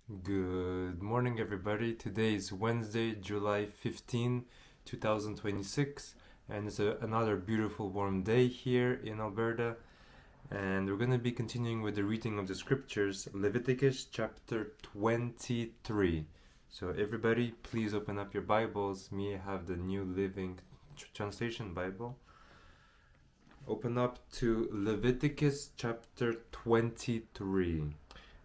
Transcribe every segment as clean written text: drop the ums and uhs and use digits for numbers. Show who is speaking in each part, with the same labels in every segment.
Speaker 1: Good morning, everybody. Today is Wednesday, July 15, 2026, and it's another beautiful warm day here in Alberta. And we're going to be continuing with the reading of the scriptures, Leviticus Chapter 23. So, everybody, please open up your Bibles. Me, I have the New Living Translation Bible. Open up to Leviticus Chapter 23.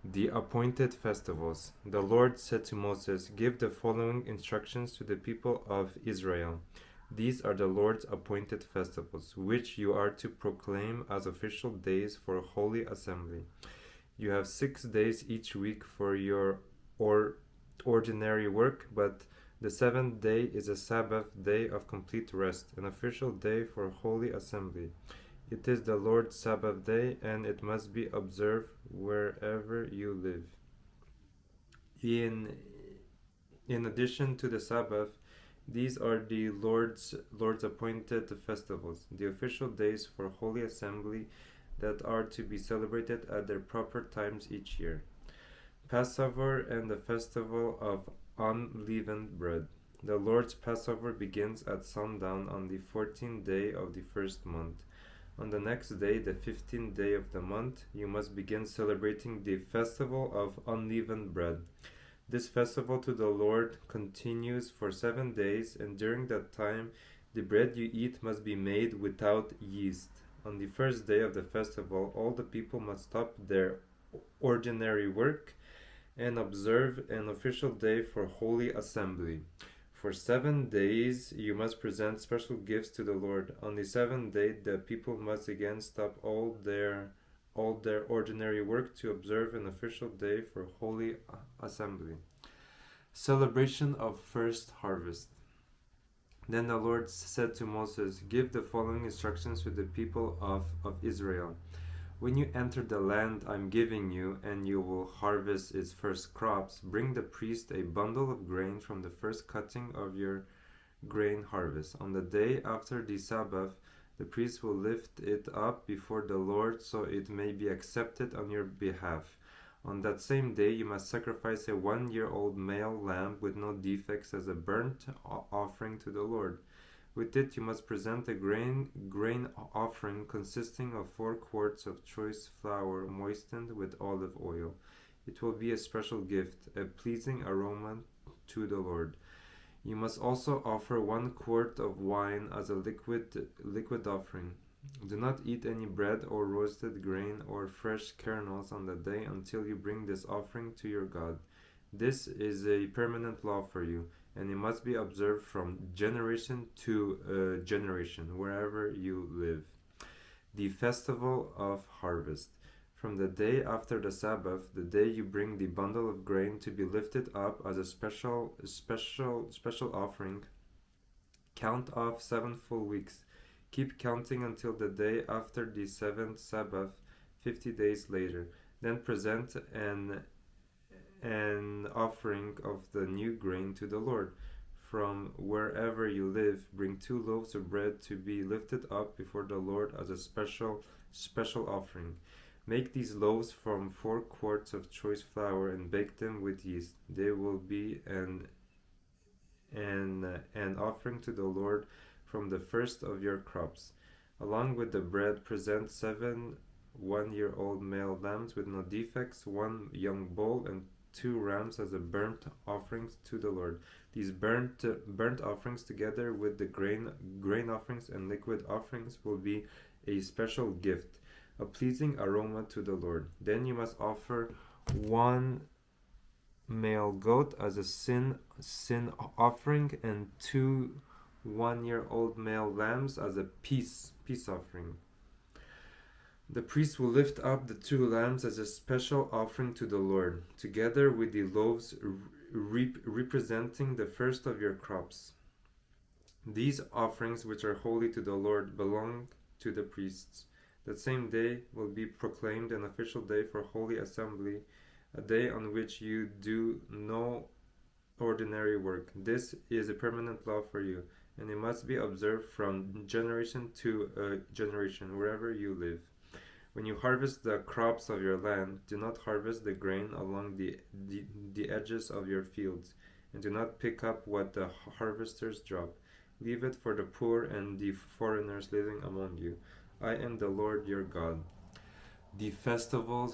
Speaker 1: The appointed festivals. The Lord said to Moses, "Give the following instructions to the people of Israel. These are the Lord's appointed festivals, which you are to proclaim as official days for a holy assembly. You have 6 days each week for your ordinary work, but the seventh day is a Sabbath day of complete rest, an official day for holy assembly. It is the Lord's Sabbath day, and it must be observed wherever you live. In addition to the Sabbath, these are the Lord's appointed festivals, the official days for holy assembly that are to be celebrated at their proper times each year. Passover and the festival of unleavened bread. The Lord's Passover begins at sundown on the 14th day of the first month. On the next day, the 15th day of the month, you must begin celebrating the festival of unleavened bread. This festival to the Lord continues for 7 days, and during that time, the bread you eat must be made without yeast. On the first day of the festival, all the people must stop their ordinary work and observe an official day for holy assembly. For 7 days you must present special gifts to the Lord. On the seventh day the people must again stop all their ordinary work to observe an official day for holy assembly. Celebration of first harvest. Then the Lord said to Moses, "Give the following instructions to the people of Israel. When you enter the land I'm giving you, and you will harvest its first crops, bring the priest a bundle of grain from the first cutting of your grain harvest. On the day after the Sabbath, the priest will lift it up before the Lord so it may be accepted on your behalf. On that same day you must sacrifice a 1-year-old male lamb with no defects as a burnt offering to the Lord. With it you must present a grain offering consisting of 4 quarts of choice flour moistened with olive oil. It will be a special gift, a pleasing aroma to the Lord. You must also offer 1 quart of wine as a liquid offering. Do not eat any bread or roasted grain or fresh kernels on the day until you bring this offering to your God. This is a permanent law for you, and it must be observed from generation to generation, wherever you live." The Festival of Harvest. From the day after the Sabbath, the day you bring the bundle of grain to be lifted up as a special offering, count off 7 full weeks. Keep counting until the day after the 7th Sabbath, 50 days later. Then present an offering of the new grain to the Lord. From wherever you live, bring 2 loaves of bread to be lifted up before the Lord as a special offering. Make these loaves from 4 quarts of choice flour and bake them with yeast. They will be an offering to the Lord from the first of your crops. Along with the bread, present 7 1-year-old male lambs with no defects, 1 young bull, and 2 rams as a burnt offerings to the Lord. These burnt offerings, together with the grain offerings and liquid offerings, will be a special gift, a pleasing aroma to the Lord. Then you must offer 1 male goat as a sin offering, and 2 1-year-old male lambs as a peace offering. The priest will lift up the 2 lambs as a special offering to the Lord, together with the loaves representing the first of your crops. These offerings, which are holy to the Lord, belong to the priests. That same day will be proclaimed an official day for holy assembly, a day on which you do no ordinary work. This is a permanent law for you, and it must be observed from generation to generation, wherever you live. When you harvest the crops of your land, do not harvest the grain along the edges of your fields, and do not pick up what the harvesters drop. Leave it for the poor and the foreigners living among you. I am the Lord your God. The festival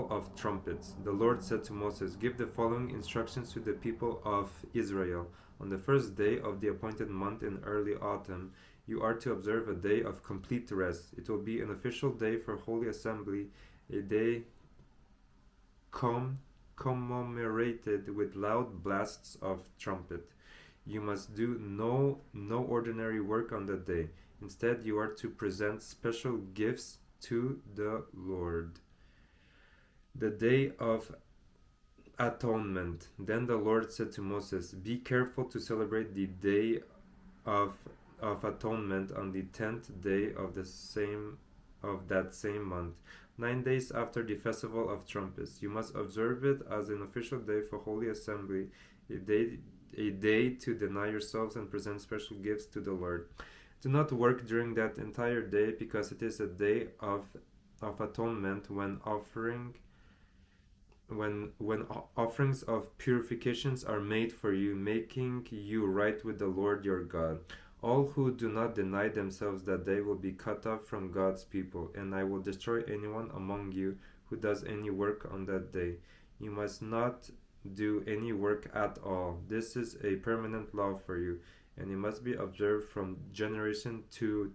Speaker 1: of trumpets. The Lord said to Moses, "Give the following instructions to the people of Israel. On the first day of the appointed month in early autumn, you are to observe a day of complete rest. It will be an official day for Holy Assembly, a day commemorated with loud blasts of trumpet. You must do no ordinary work on that day. Instead, you are to present special gifts to the Lord." The Day of Atonement. Then the Lord said to Moses, "Be careful to celebrate the Day of Atonement on the 10th day of that same month, 9 days after the Festival of Trumpets. You must observe it as an official day for Holy Assembly, a day to deny yourselves and present special gifts to the Lord. Do not work during that entire day, because it is a day of atonement when offerings of purifications are made for you, making you right with the Lord your God. All who do not deny themselves that day will be cut off from God's people, and I will destroy anyone among you who does any work on that day. You must not do any work at all. This is a permanent law for you, and it must be observed from generation to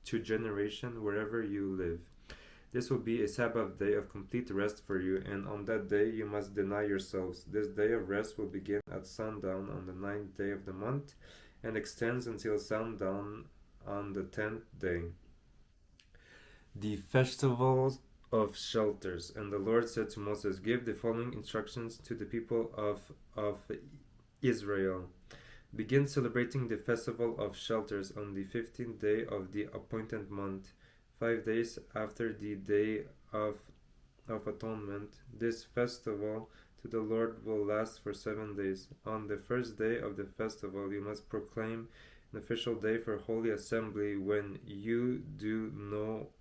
Speaker 1: generation wherever you live. This will be a Sabbath day of complete rest for you, and on that day you must deny yourselves. This day of rest will begin at sundown on the 9th day of the month, and extends until sundown on the 10th day. The Festival of Shelters. And the Lord said to Moses, "Give the following instructions to the people of Israel. Begin celebrating the Festival of Shelters on the 15th day of the appointed month, 5 days after the Day of Atonement. This festival to the Lord will last for 7 days. On the first day of the festival, you must proclaim an official day for Holy Assembly when you do no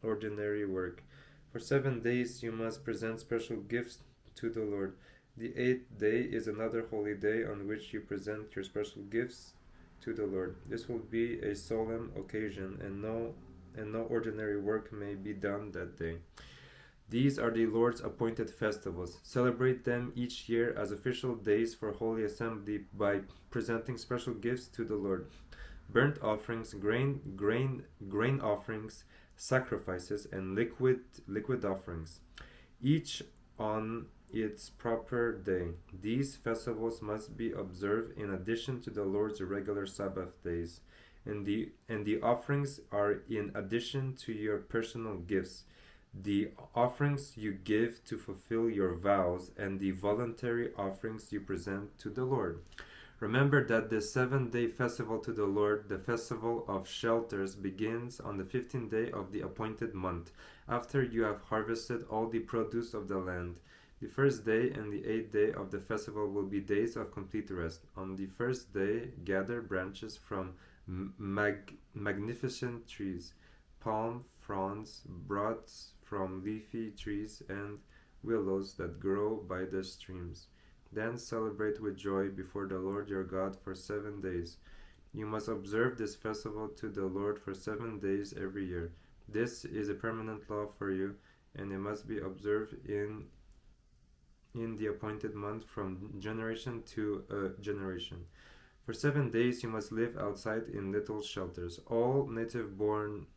Speaker 1: ordinary work. For 7 days you must present special gifts to the Lord. The 8th day is another holy day on which you present your special gifts to the Lord. This will be a solemn occasion, and no ordinary work may be done that day. These are the Lord's appointed festivals. Celebrate them each year as official days for Holy Assembly by presenting special gifts to the Lord: burnt offerings, grain offerings, sacrifices, and liquid offerings, each on its proper day. These festivals must be observed in addition to the Lord's regular Sabbath days, and the offerings are in addition to your personal gifts, the offerings you give to fulfill your vows, and the voluntary offerings you present to the Lord. Remember that the 7-day festival to the Lord, the Festival of Shelters, begins on the 15th day of the appointed month, after you have harvested all the produce of the land. The first day and the 8th day of the festival will be days of complete rest. On the first day, gather branches from magnificent trees, palm fronds, broods from leafy trees, and willows that grow by the streams. Then celebrate with joy before the Lord your God for 7 days. You must observe this festival to the Lord for 7 days every year. This is a permanent law for you, and it must be observed in the appointed month from generation to generation. For 7 days you must live outside in little shelters. All native-born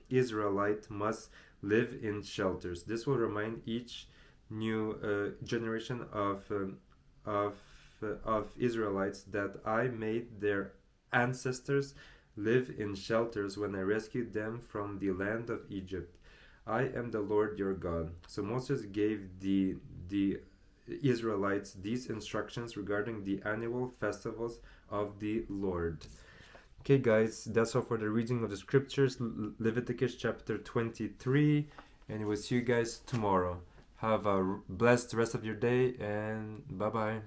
Speaker 1: Israelite must live in shelters. This will remind each new generation of Israelites that I made their ancestors live in shelters when I rescued them from the land of Egypt. I am the Lord your God." So Moses gave the Israelites these instructions regarding the annual festivals of the Lord. Okay guys, that's all for the reading of the scriptures, Leviticus chapter 23, and we'll see you guys tomorrow. Have a blessed rest of your day, and bye bye.